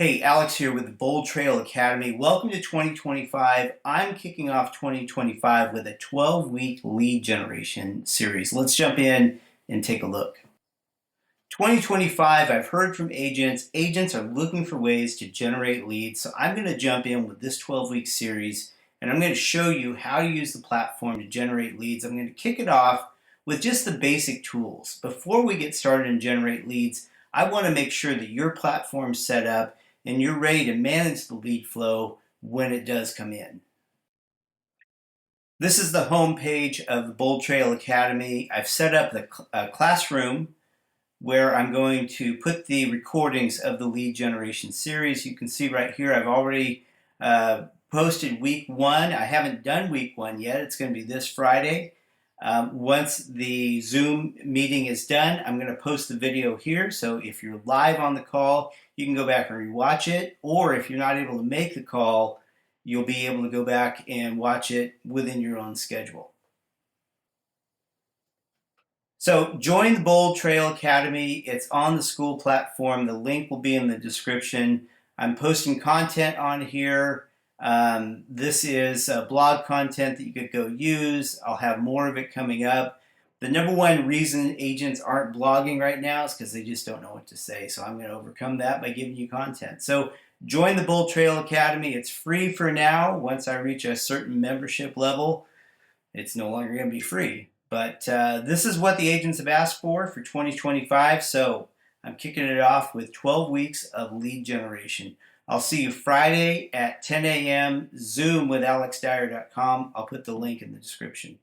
Hey, Alex here with the BoldTrail Academy. Welcome to 2025. I'm kicking off 2025 with a 12-week lead generation series. Let's jump in and take a look. 2025, I've heard from agents. Agents are looking for ways to generate leads. So I'm going to jump in with this 12-week series and I'm going to show you how to use the platform to generate leads. I'm going to kick it off with just the basic tools. Before we get started and generate leads, I want to make sure that your platform's set up and you're ready to manage the lead flow when it does come in. This is the home page of the BoldTrail Academy. I've set up the classroom where I'm going to put the recordings of the lead generation series. You can see right here I've already posted week one. I haven't done week one yet. It's going to be this Friday. Once the Zoom meeting is done, I'm going to post the video here. So if you're live on the call, you can go back and rewatch it. Or if you're not able to make the call, you'll be able to go back and watch it within your own schedule. So join the BoldTrail Academy. It's on the school platform. The link will be in the description. I'm posting content on here. This is blog content that you could go use. I'll have more of it coming up. The number one reason agents aren't blogging right now is because they just don't know what to say. So I'm going to overcome that by giving you content. So join the BoldTrail Academy. It's free for now. Once I reach a certain membership level, it's no longer going to be free. But this is what the agents have asked for 2025. So I'm kicking it off with 12 weeks of lead generation. I'll see you Friday at 10 a.m. Zoom with alexdyer.com. I'll put the link in the description.